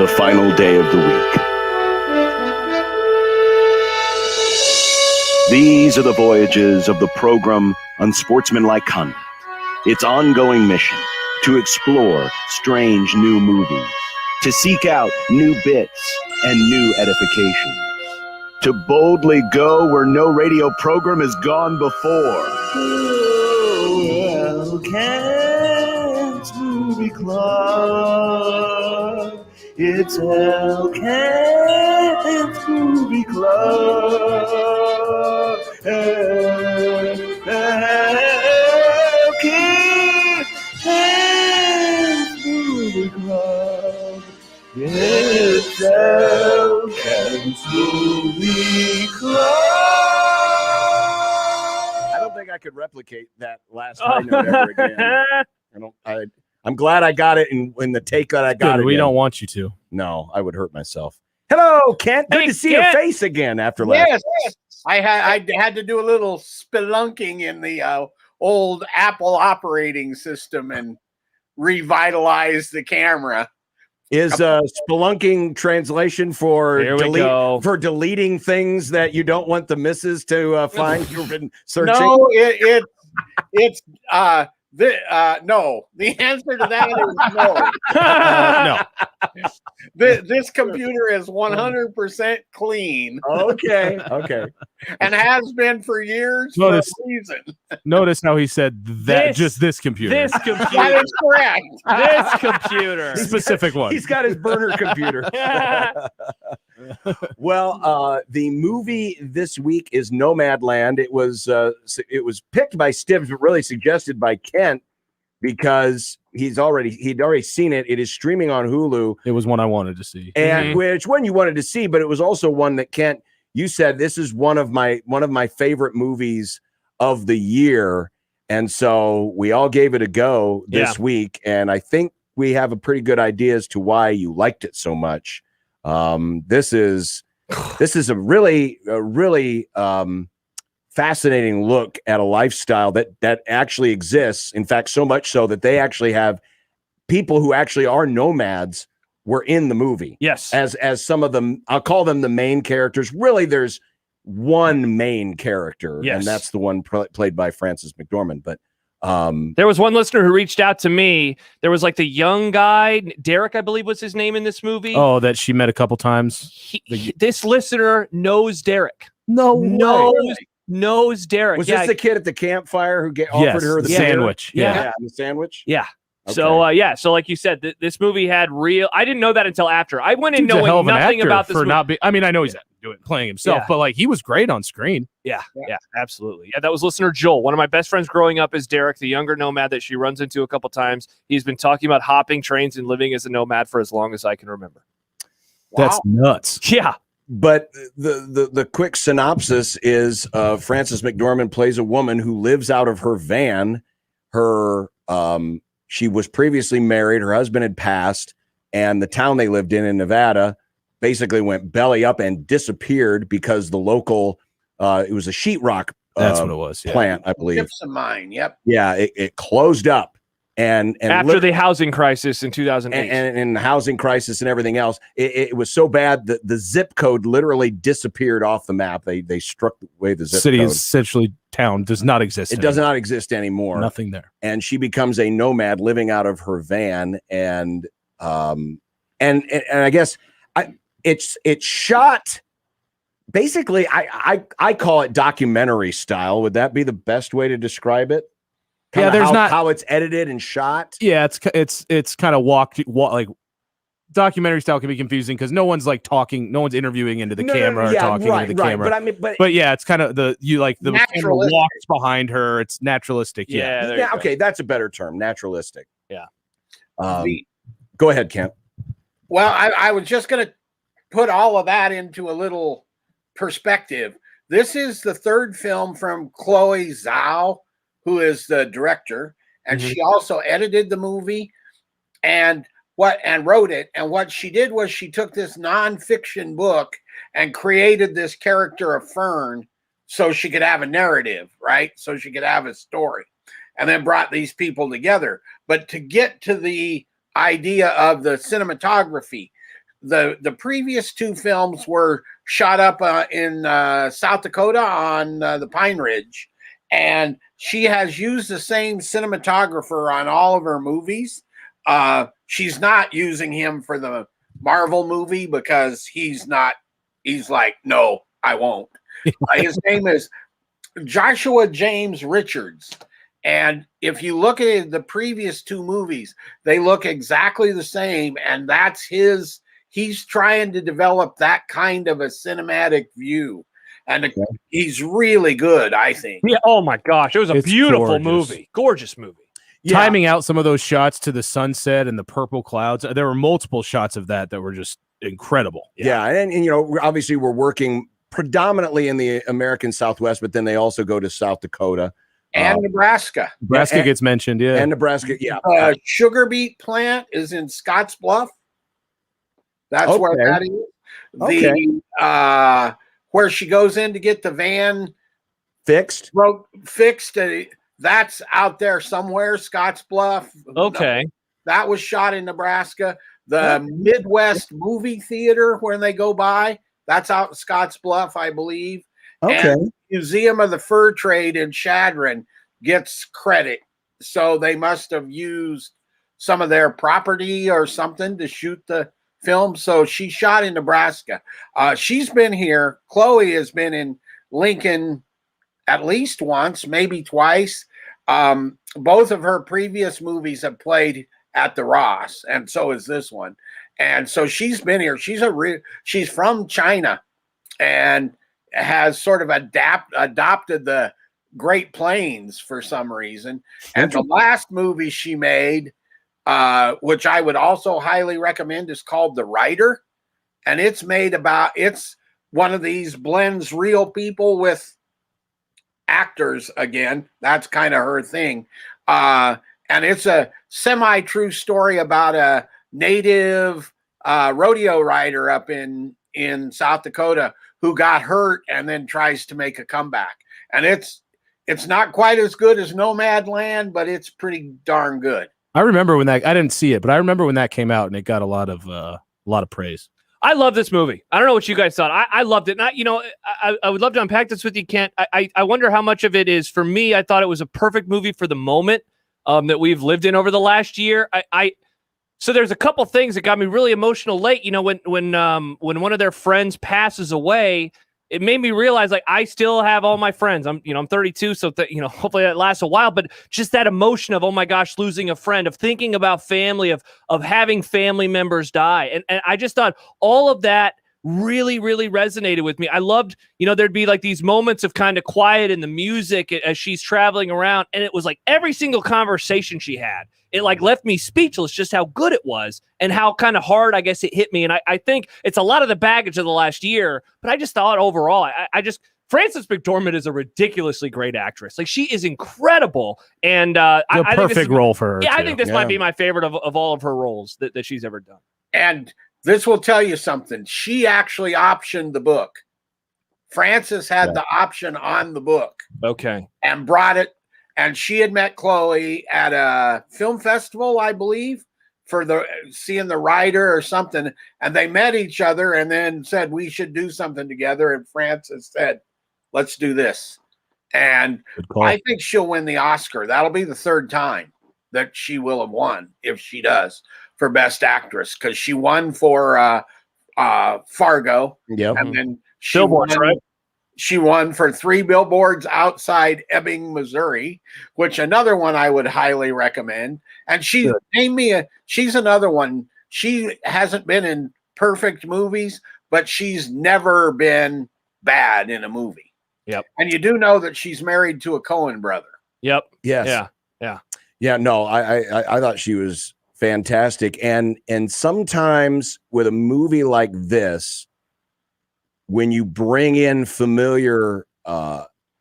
the final day of the week. These are the voyages of the program Unsportsmanlike Conduct. Its ongoing mission to explore strange new movies, to seek out new bits and new edifications, to boldly go where no radio program has gone before. Well, Kent's Movie Club. It's El Kent's Movie Club. El Kent's Movie Club. It's El Kent's Movie Club. I don't think I could replicate that last high note ever again. I'm glad I got it in the take that I got it. We don't want you to. No, I would hurt myself. Hello, Kent. Good to see your face again after last. Yes, I had to do a little spelunking in the old Apple operating system and revitalize the camera. Is spelunking translation for deleting things that you don't want the missus to find? You've been searching. No, it's no. The answer to that is no. No. This computer is 100% clean. Okay. And has been for years. Notice, for a reason. Notice how he said that this computer. That is correct. This computer. Specific one. He's got his burner computer. Well, the movie this week is Nomadland. It was picked by Stibbs, but really suggested by Kent because he'd already seen it. It is streaming on Hulu. It was one I wanted to see, and which one you wanted to see, but it was also one that Kent, you said this is one of my favorite movies of the year, and so we all gave it a go this week, and I think we have a pretty good idea as to why you liked it so much. This is a really fascinating look at a lifestyle that actually exists. In fact, so much so that they actually have people who actually are nomads were in the movie. Yes. As some of them, I'll call them the main characters. Really, there's one main character, and that's the one played by Frances McDormand. But there was one listener who reached out to me. There was like the young guy, Derek, I believe was his name in this movie. Oh, that she met a couple times. This listener knows Derek. Knows Derek. Was this the kid at the campfire who offered her the sandwich? Yeah, the sandwich. Yeah. Okay. So like you said, this movie had real. I didn't know that until after. I went in knowing nothing about this movie. I mean, I know he's playing himself, but like he was great on screen. Yeah, absolutely. Yeah, that was listener Joel. One of my best friends growing up is Derek, the younger nomad that she runs into a couple times. He's been talking about hopping trains and living as a nomad for as long as I can remember. That's nuts. Yeah. But the quick synopsis is Frances McDormand plays a woman who lives out of her van. She was previously married. Her husband had passed, and the town they lived in Nevada basically went belly up and disappeared because the local it was a sheetrock that's what it was plant, I believe. Gypsum mine. Yep. Yeah, it closed up. And after the housing crisis in 2008 and the housing crisis and everything else, it was so bad that the zip code literally disappeared off the map. They struck away the zip city code. Essentially town does not exist. It does not exist anymore. Nothing there. And she becomes a nomad living out of her van. And I guess it's shot basically. I call it documentary style. Would that be the best way to describe it? There's how it's edited and shot. Yeah, it's kind of like documentary style can be confusing because no one's like talking, no one's interviewing into the camera or talking into the camera. But yeah, it's kind of the camera walks behind her. It's naturalistic. Yeah. Okay, that's a better term, naturalistic. Yeah. Go ahead, Kent. Well, I was just going to put all of that into a little perspective. This is the third film from Chloe Zhao, who is the director, and she also edited the movie and wrote it. And what she did was she took this nonfiction book and created this character of Fern so she could have a narrative, right? So she could have a story, and then brought these people together. But to get to the idea of the cinematography, the previous two films were shot up in South Dakota on the Pine Ridge, and she has used the same cinematographer on all of her movies. She's not using him for the Marvel movie because he's like, no, I won't. His name is Joshua James Richards. And if you look at the previous two movies, they look exactly the same. And that's he's trying to develop that kind of a cinematic view. And he's really good, I think. Yeah. Oh my gosh. It was a beautiful movie. Gorgeous movie. Yeah. Timing out some of those shots to the sunset and the purple clouds. There were multiple shots of that were just incredible. Yeah. And you know, obviously we're working predominantly in the American Southwest, but then they also go to South Dakota. And Nebraska. Nebraska gets mentioned, yeah. And Nebraska, yeah. Sugar beet plant is in Scottsbluff. That's where that is. Where she goes in to get the van fixed. That's out there somewhere, Scottsbluff. Okay. That was shot in Nebraska. The Midwest Movie Theater, where they go by, that's out in Scottsbluff, I believe. Okay. And Museum of the Fur Trade in Chadron gets credit. So they must have used some of their property or something to shoot the film. So she shot in Nebraska. She's been here. Chloe has been in Lincoln at least once, maybe twice. Both of her previous movies have played at the Ross, and so is this one. And so she's been here. She's from China and has sort of adopted the Great Plains for some reason. And the last movie she made, which I would also highly recommend, is called The Writer. And it's one of these blends real people with actors again. That's kind of her thing. And it's a semi-true story about a native rodeo rider up in South Dakota who got hurt and then tries to make a comeback. And it's not quite as good as Nomadland, but it's pretty darn good. I remember when I didn't see it, but I remember when that came out and it got a lot of praise. I love this movie. I don't know what you guys thought. I loved it. And I would love to unpack this with you, Kent. I wonder how much of it is, for me, I thought it was a perfect movie for the moment that we've lived in over the last year. So there's a couple things that got me really emotional late. You know, when one of their friends passes away, it made me realize, like, I still have all my friends. I'm 32, so hopefully that lasts a while. But just that emotion of, oh my gosh, losing a friend, of thinking about family, of having family members die, and I just thought all of that really, really resonated with me. I loved, there'd be like these moments of kind of quiet in the music as she's traveling around, and it was like every single conversation she had, it like left me speechless just how good it was and how kind of hard, I guess, it hit me. And I think it's a lot of the baggage of the last year, but I just thought overall, Frances McDormand is a ridiculously great actress. Like, she is incredible. And I think perfect role for her. Yeah, I think this might be my favorite of all of her roles that she's ever done. And this will tell you something. She actually optioned the book. Frances had the option on the book. Okay. And brought it. And she had met Chloe at a film festival, I believe, for seeing The Writer or something. And they met each other and then said, we should do something together. And Frances said, let's do this. And I think she'll win the Oscar. That'll be the third time that she will have won, if she does, for Best Actress, because she won for Fargo. Yep. And then she won for 3 Billboards Outside Ebbing, Missouri, which another one I would highly recommend. And she's another one. She hasn't been in perfect movies, but she's never been bad in a movie. Yep. And you do know that she's married to a Coen brother. Yep. Yes. Yeah. No, I thought she was fantastic. And sometimes with a movie like this, when you bring in familiar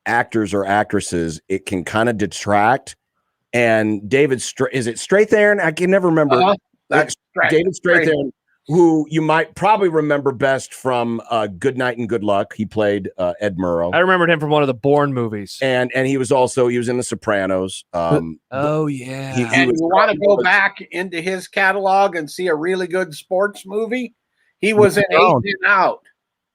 actors or actresses, it can kind of detract. And David, is it Strathairn? I can never remember. That's David Strathairn, who you might probably remember best from Good Night and Good Luck. He played Ed Murrow. I remembered him from one of the Bourne movies. And he was in The Sopranos. Oh, yeah. And you want to go back into his catalog and see a really good sports movie? He was in 8 and Out.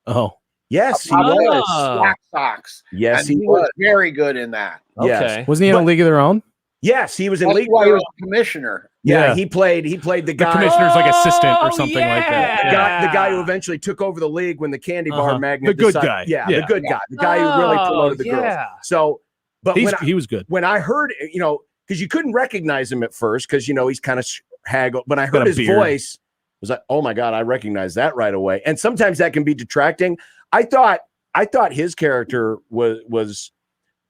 Oh, yes, he was. Slack Socks. Yes, and he was very good in that. Okay. Yes. Wasn't he in A League of Their Own? Yes, he was in League. He was commissioner. Yeah, he played the guy, commissioner's like assistant or something like that. The guy who eventually took over the league when the candy bar magnate, the good guy. Yeah, the good guy, the guy who really promoted the girls. So, but he was good. When I heard, because you couldn't recognize him at first, because he's kind of haggled. But I heard his voice, I was like, oh my god, I recognize that right away. And sometimes that can be detracting. I thought his character was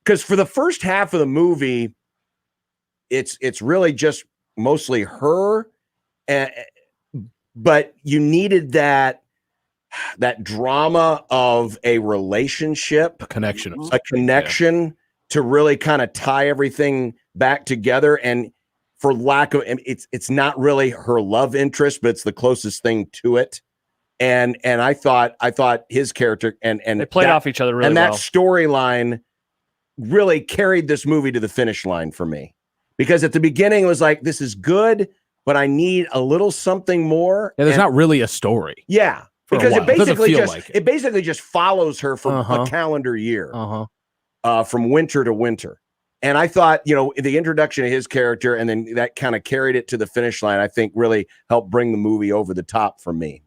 because for the first half of the movie, it's really just mostly her, but you needed that drama of a relationship, a connection to really kind of tie everything back together. And for lack of, it's not really her love interest, but it's the closest thing to it. And I thought his character and they played off each other really well. And that storyline really carried this movie to the finish line for me. Because at the beginning it was like, this is good, but I need a little something more. Yeah, there's not really a story. Yeah, because it basically just follows her for a calendar year, from winter to winter. And I thought, the introduction of his character and then that kind of carried it to the finish line, I think really helped bring the movie over the top for me.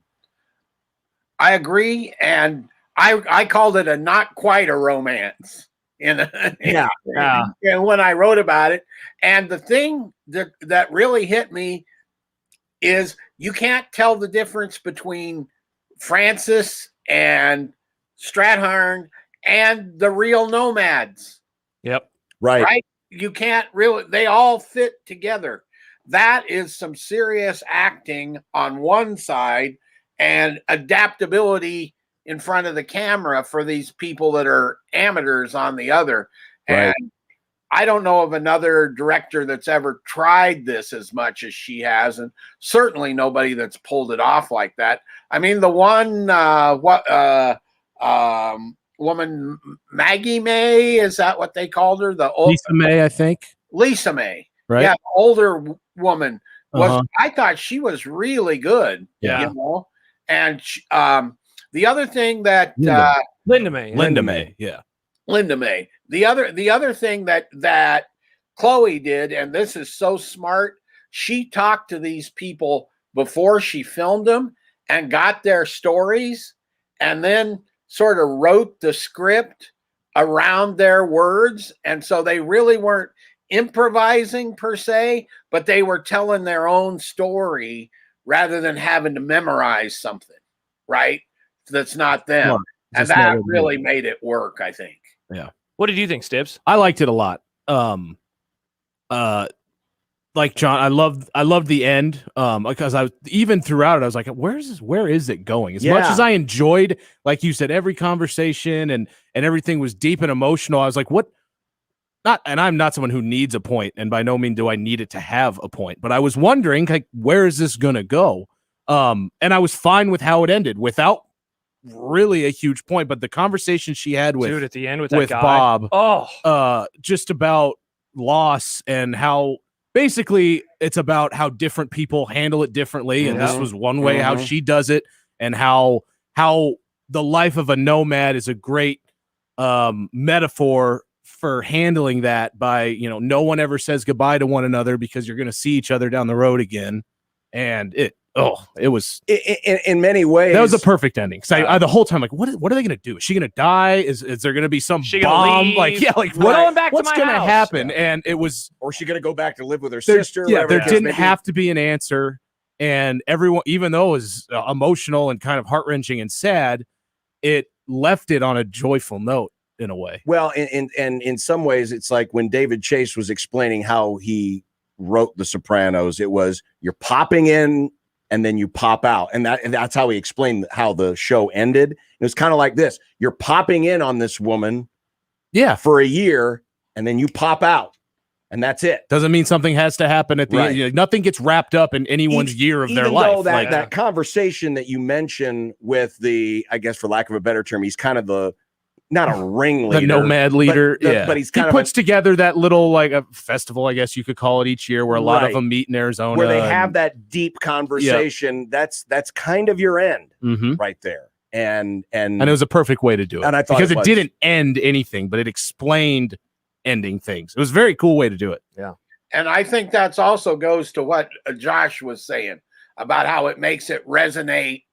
I agree. And I called it a not quite a romance. And when I wrote about it, and the thing that really hit me is you can't tell the difference between Francis and Strathern and the real nomads. Yep. Right. You can't really, they all fit together. That is some serious acting on one side and adaptability in front of the camera for these people that are amateurs on the other. Right. And I don't know of another director that's ever tried this as much as she has, and certainly nobody that's pulled it off like that. I mean, the one woman, Maggie May, is that what they called her? The old Lisa May, I think. Lisa May, right? Yeah, the older woman was. I thought she was really good. Yeah, and the other thing that Linda May. Yeah. Linda May. The other thing that Chloe did, and this is so smart, she talked to these people before she filmed them and got their stories and then sort of wrote the script around their words. And so they really weren't improvising per se, but they were telling their own story rather than having to memorize something, right? That's not them. Well, and that really made it work, I think. Yeah. What did you think, Stibbs? I liked it a lot. Like John, I loved the end. Because I was even throughout it, I was like, where is it going? As much as I enjoyed, like you said, every conversation and everything was deep and emotional, I was like, and I'm not someone who needs a point, and by no means do I need it to have a point, but I was wondering, like, where is this gonna go? And I was fine with how it ended without really a huge point, but the conversation she had with at the end with that guy. Bob, just about loss and how basically it's about how different people handle it differently, and this was one way how she does it, and how the life of a nomad is a great metaphor for handling that by, no one ever says goodbye to one another because you're going to see each other down the road again. And it was in many ways, that was a perfect ending. Cause I the whole time, like, what are they going to do? Is she going to die? Is there going to be some bomb? Like, what's going to happen? And it was, or is she going to go back to live with her sister? Yeah. There didn't have to be an answer. And everyone, even though it was emotional and kind of heart-wrenching and sad, it left it on a joyful note in a way. Well, and in some ways, it's like when David Chase was explaining how he wrote The Sopranos, it was you're popping in and then you pop out. And that's how he explained how the show ended. It was kind of like this. You're popping in on this woman for a year, and then you pop out. And that's it. Doesn't mean something has to happen at the end. Nothing gets wrapped up in anyone's year of their life. That conversation that you mentioned with the, I guess for lack of a better term, he's kind of the not a ringleader, the nomad leader. But he's kind he puts together that little like a festival, I guess you could call it, each year, where a lot of them meet in Arizona, where they have that deep conversation. That's kind of your end right there. And it was a perfect way to do it. And I thought because it didn't end anything, but it explained ending things. It was a very cool way to do it. Yeah. And I think that's also goes to what Josh was saying about how it makes it resonate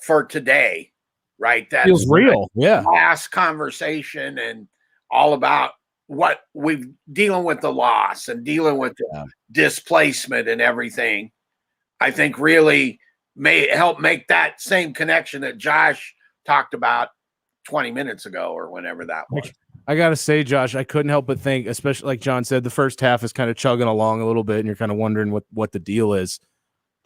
for today, right? That feels real. Yeah. Last conversation and all about what we've dealing with the loss and dealing with the displacement and everything. I think really may help make that same connection that Josh talked about 20 minutes ago or whenever that was. I got to say, Josh, I couldn't help but think, especially like John said, the first half is kind of chugging along a little bit and you're kind of wondering what the deal is.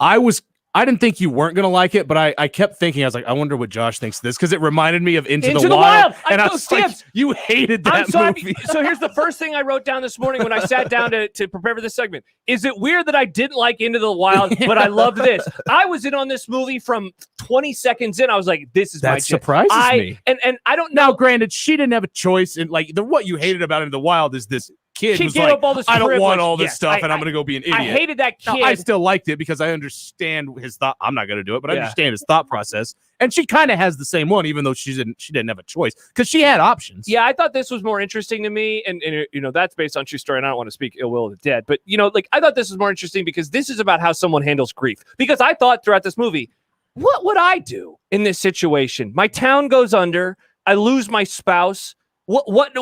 I didn't think you weren't going to like it, but I kept thinking, I was like, I wonder what Josh thinks of this, because it reminded me of Into the Wild. And I was like, you hated that movie. So here's the first thing I wrote down this morning when I sat down to prepare for this segment. Is it weird that I didn't like Into the Wild, but I loved this? I was in on this movie from 20 seconds in. I was like, this is my That surprises me. And I don't know. Now, granted, she didn't have a choice. And like what you hated about Into the Wild is this kid she was gave like, up all this I don't want privilege. all this stuff, and I'm going to go be an idiot. I hated that kid. Now, I still liked it because I understand his thought. I'm not going to do it, but I understand his thought process. And she kind of has the same one, even though she didn't have a choice because she had options. Yeah, I thought this was more interesting to me, and you know that's based on true story. And I don't want to speak ill will of the dead, but you know, like I thought this was more interesting because this is about how someone handles grief. Because I thought throughout this movie, what would I do in this situation? My town goes under. I lose my spouse. What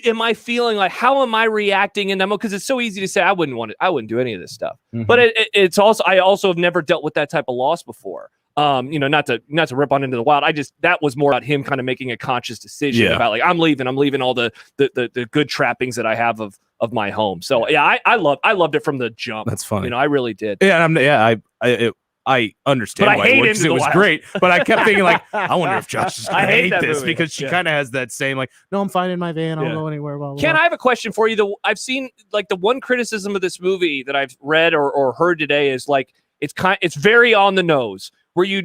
am I feeling like? How am I reacting in that moment? Because it's so easy to say I wouldn't do any of this stuff. But it's also I also have never dealt with that type of loss before. You know, not to rip on Into the Wild. That was more about him kind of making a conscious decision about like I'm leaving all the good trappings that I have of my home. So yeah, I loved it from the jump. That's funny. You know, I really did. Yeah, I understand but why it works. It was great, but I kept thinking like, I wonder if Josh is going to hate this movie. Because she kind of has that same like, no, I'm fine in my van. I'll go anywhere. Blah, blah, Ken, I have a question for you. I've seen like the one criticism of this movie that I've read or heard today is like it's very on the nose. Where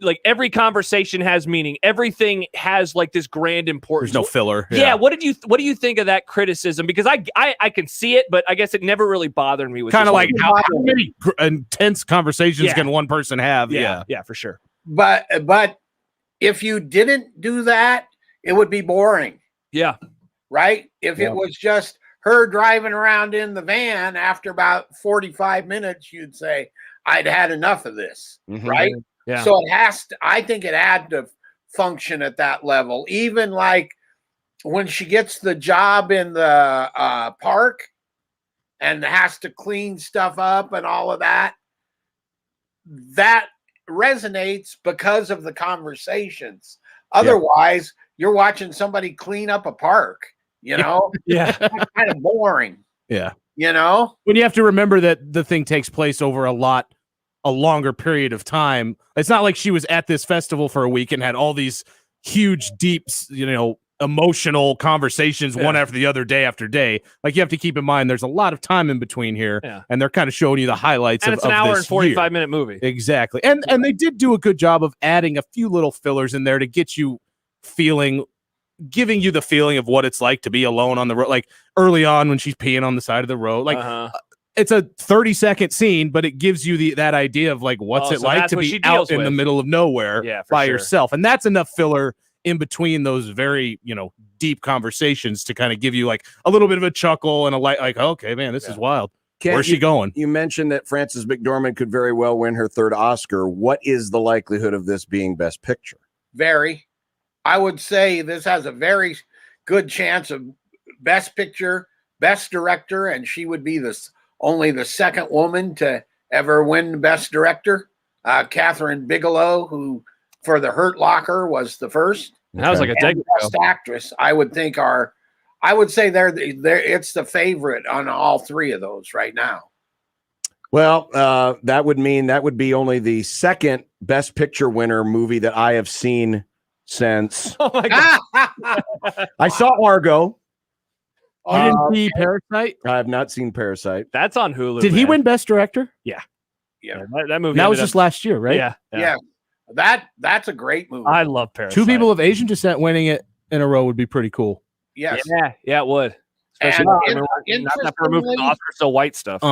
like every conversation has meaning. Everything has like this grand importance. There's no filler. Yeah. What do you think of that criticism? Because I can see it, but I guess it never really bothered me. Kind of like how many intense conversations can one person have? Yeah, for sure. But if you didn't do that, it would be boring. Yeah. Right? If it was just her driving around in the van after about 45 minutes, you'd say, I'd had enough of this. Right? Yeah. So I think it had to function at that level. Even like when she gets the job in the park and has to clean stuff up and all of that, that resonates because of the conversations. Otherwise, you're watching somebody clean up a park, you know? Yeah. It's kind of boring. Yeah. You know? When you have to remember that the thing takes place over a longer period of time. It's not like she was at this festival for a week and had all these huge, deep, emotional conversations one after the other, day after day. Like you have to keep in mind, there's a lot of time in between here, and they're kind of showing you the highlights. And it's an hour and 45-minute movie. Exactly, and they did do a good job of adding a few little fillers in there to get you giving you the feeling of what it's like to be alone on the road. Like early on when she's peeing on the side of the road, like. It's a 30-second scene, but it gives you that idea of like what's it like to be out in the middle of nowhere by yourself, and that's enough filler in between those very deep conversations to kind of give you like a little bit of a chuckle and a light, like okay, man, this is wild. Where's she going? You mentioned that Frances McDormand could very well win her third Oscar. What is the likelihood of this being Best Picture? Very. I would say this has a very good chance of Best Picture, Best Director, and she would be only the second woman to ever win Best Director. Catherine Bigelow, who for The Hurt Locker was the first. That was like a decade ago. Best Actress, I would say it's the favorite on all three of those right now. Well, that would mean that would be only the second Best Picture winner movie that I have seen since. Oh my God. I saw Argo. You didn't see Parasite? I have not seen Parasite. That's on Hulu. Did he win Best Director? Yeah. That movie. That was just last year, right? Yeah. That's a great movie. I love Parasite. Two people of Asian descent winning it, in a row would be pretty cool. Yes. Yeah, it would. Especially not for removing the Oscar so white stuff.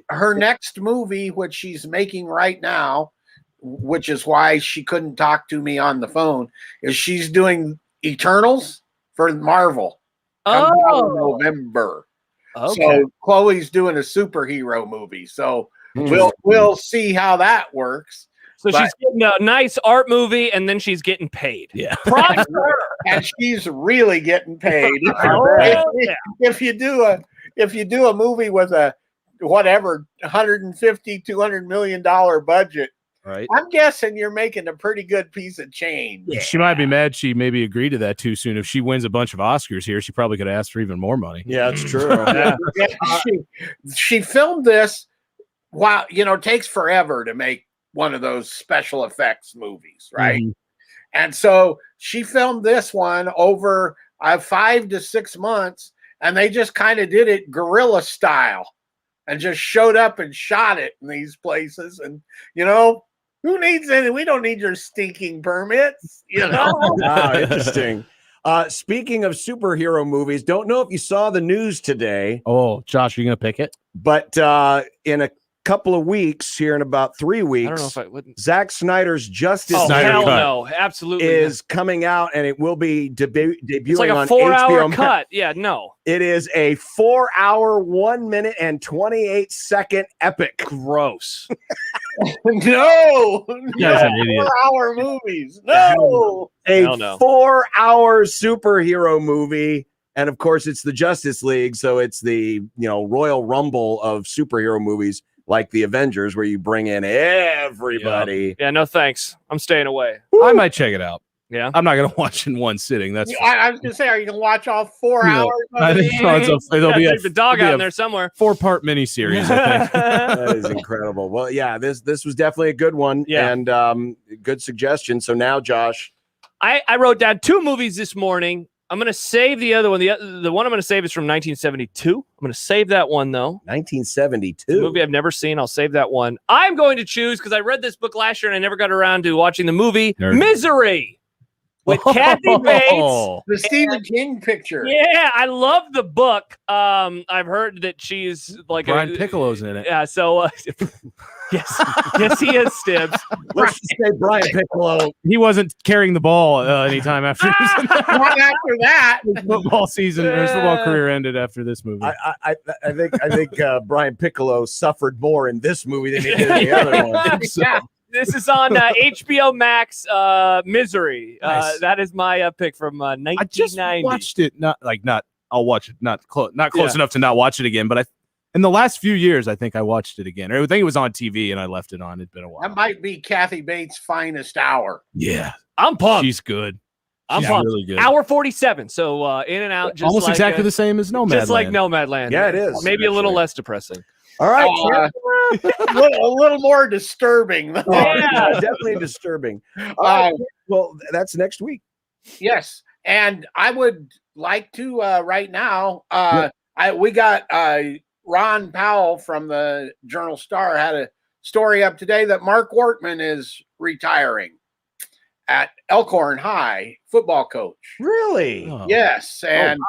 Her next movie, which she's making right now, which is why she couldn't talk to me on the phone, is she's doing Eternals for Marvel. Comes out in November. Okay. So Chloe's doing a superhero movie. So we'll see how that works. So she's getting a nice art movie, and then she's getting paid. Yeah, props to her. And she's really getting paid. If you do a movie with a whatever $150-200 million budget, right? I'm guessing you're making a pretty good piece of change. Yeah. She might be mad she maybe agreed to that too soon. If she wins a bunch of Oscars here, she probably could ask for even more money. Yeah, that's true. She filmed this. Wow, it takes forever to make one of those special effects movies, right? And so she filmed this one over 5 to 6 months, and they just kind of did it guerrilla style and just showed up and shot it in these places. And who needs any? We don't need your stinking permits. Wow, interesting. Speaking of superhero movies, don't know if you saw the news today. Oh, Josh, are you gonna pick it? But in a couple of weeks, here in about 3 weeks, I don't know if I wouldn't. Zack Snyder's Justice Hell no, absolutely is coming out, and it will be debuting it's like a on 4-hour cut. Yeah, no. It is a 4-hour, 1 minute and 28-second epic. Gross. No. 4-hour movies. No. A 4-hour superhero movie. And of course, it's the Justice League, so it's the Royal Rumble of superhero movies, like the Avengers, where you bring in everybody. Yeah, no thanks. I'm staying away. I might check it out. Yeah, I'm not gonna watch in one sitting. That's. I was gonna say, are you gonna watch all 4 hours? I think it'll be the dog out in there somewhere. 4-part miniseries. I think that is incredible. Well, yeah, this was definitely a good one, and good suggestion. So now, Josh, I wrote down 2 movies this morning. I'm going to save the other one. The one I'm going to save is from 1972. I'm going to save that one, though. 1972. Movie I've never seen. I'll save that one. I'm going to choose, because I read this book last year and I never got around to watching the movie, Misery, with Kathy Bates. The Stephen King picture. Yeah, I love the book. I've heard that she's like Brian Piccolo's in it. Yeah, so yes, he is, Stibbs. Let's just say Brian Piccolo. He wasn't carrying the ball anytime after after that. His football season or his football career ended after this movie. I think Brian Piccolo suffered more in this movie than he did in the other one. Yeah. This is on HBO Max. Misery. Nice. That is my pick from 1990. I just watched it. I'll watch it. Not close enough to not watch it again. But in the last few years, I think I watched it again. I think it was on TV and I left it on. It'd been a while. That might be Kathy Bates' finest hour. Yeah, I'm pumped. She's good. I'm pumped. Really good. Hour 47 . So in and out, just almost like, exactly the same as Nomadland. Just like Nomadland. Yeah, it is. Maybe a little less depressing. All right. A little more disturbing. Though. Yeah, definitely disturbing. Well, that's next week. Yes. And I would like to right now, we got Ron Powell from the Journal-Star had a story up today that Mark Wortman is retiring at Elkhorn High, football coach. Really? Oh. Yes. And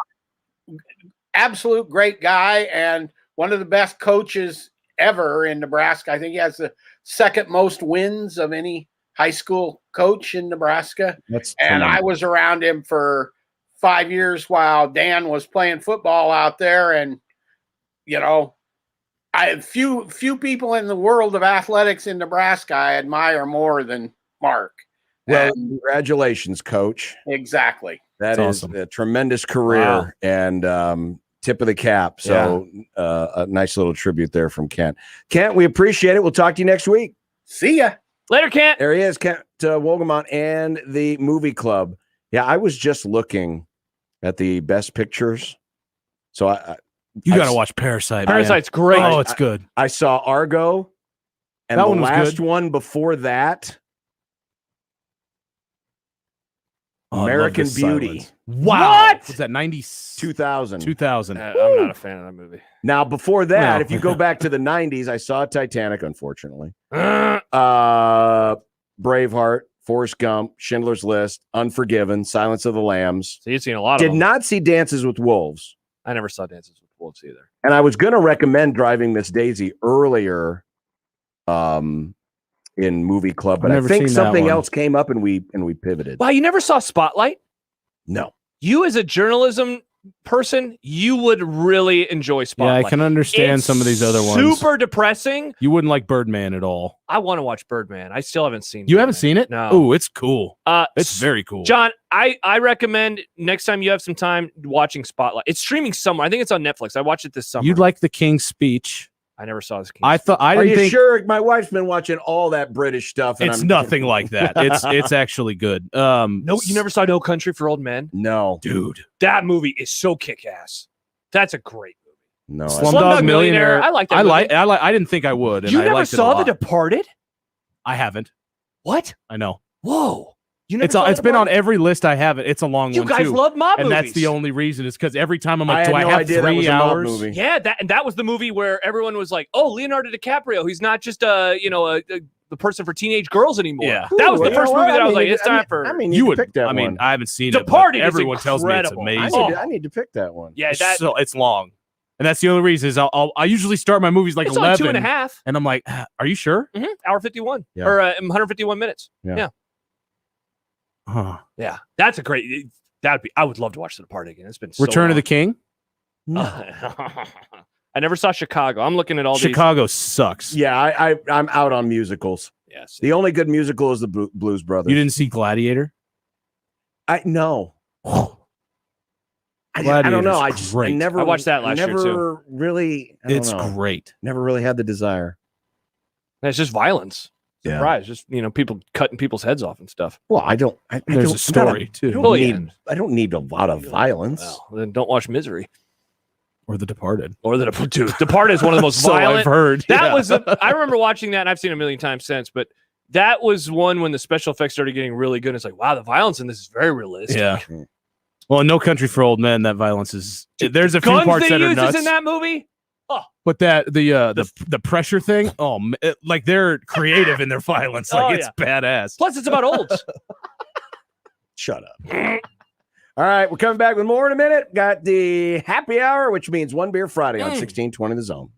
absolute great guy and one of the best coaches ever in Nebraska. I think he has the second most wins of any high school coach in Nebraska. And I was around him for 5 years while Dan was playing football out there. And, I have few people in the world of athletics in Nebraska I admire more than Mark. Well, congratulations, Coach. Exactly. That's awesome. A tremendous career and tip of the cap. So a nice little tribute there from Kent. Kent, we appreciate it. We'll talk to you next week. See ya. Later, Kent. There he is, Kent Wolgamott and the Movie Club. Yeah, I was just looking at the best pictures. So you got to watch Parasite. Parasite's great. Oh, it's good. I saw Argo, and that the one was last good. one before that, American Beauty. Silence. Wow. What? Was that 90? 2000. 2000. I'm not a fan of that movie. Now, before that, if you go back to the 90s, I saw Titanic, unfortunately. Braveheart, Forrest Gump, Schindler's List, Unforgiven, Silence of the Lambs. So you've seen a lot of them. Did not see Dances with Wolves. I never saw Dances with Wolves either. And I was going to recommend Driving Miss Daisy earlier in movie club, but I think something else came up and we pivoted. Wow, you never saw Spotlight? No. You as a journalism person, you would really enjoy Spotlight. Yeah, I can understand some of these other ones. Super depressing. You wouldn't like Birdman at all. I want to watch Birdman. I still haven't seen it. You haven't seen it? No. Oh, it's cool. It's very cool. John, I recommend next time you have some time watching Spotlight. It's streaming somewhere. I think it's on Netflix. I watched it this summer. You'd like The King's Speech. I never saw this. I thought I Are didn't you think sure? My wife's been watching all that British stuff. And it's nothing like that. It's actually good. No, you never saw No Country for Old Men? No. Dude. That movie is so kick-ass. That's a great movie. No. Slumdog Millionaire. I like that movie. I didn't think I would. And You I never liked saw it a The lot. Departed? I haven't. What? I know. Whoa. You never saw It's been on every list I have. It's a long you one guys too. love mob and movies. that's the only reason is because every time I'm like, I do had I no have idea that was 3 a mob hours? movie. Yeah, that was the movie where everyone was like, "Oh, Leonardo DiCaprio, he's not just the person for teenage girls anymore." Yeah. That was the Ooh, first you know movie what? that I was like, mean, "It's time for." I mean, You you would pick that I mean, one. I haven't seen Departed it. But is everyone tells me it's incredible. amazing. I need to pick that one. Yeah, that It's long, and that's the only reason is I usually start my movies like it's 11, on 2.5. and I'm like, are you sure? Hour 51 Yeah. or 151 minutes. Yeah. Huh. Yeah, that's a great. That'd be. I would love to watch The Departed again. It's been so Return of the King. I never saw Chicago. I'm looking at all Chicago sucks. Yeah, I'm out on musicals. these. Yes. The only good musical is the Blues Brothers. You didn't see Gladiator? No. I don't know. I watched that last year too. Really. It's great. Never really had the desire. It's just violence. Yeah. Surprise. Just people cutting people's heads off and stuff. Well, I don't. There's a story too. I don't need a lot of violence. Well, then don't watch Misery Or The Departed. or the Departed is one of the most So violent. I've heard. That was. I remember watching that, and I've seen it a million times since. But that was one when the special effects started getting really good. It's like, wow, the violence in this is very realistic. Yeah. Well, in No Country for Old Men, that violence is. There's a few Guns parts they that are uses nuts. in that movie. Oh, But the pressure thing, like they're creative in their violence. Like it's badass. plus it's about olds. Shut up. All right, we're coming back with more in a minute. Got the happy hour, which means one beer Friday on 1620 The Zone.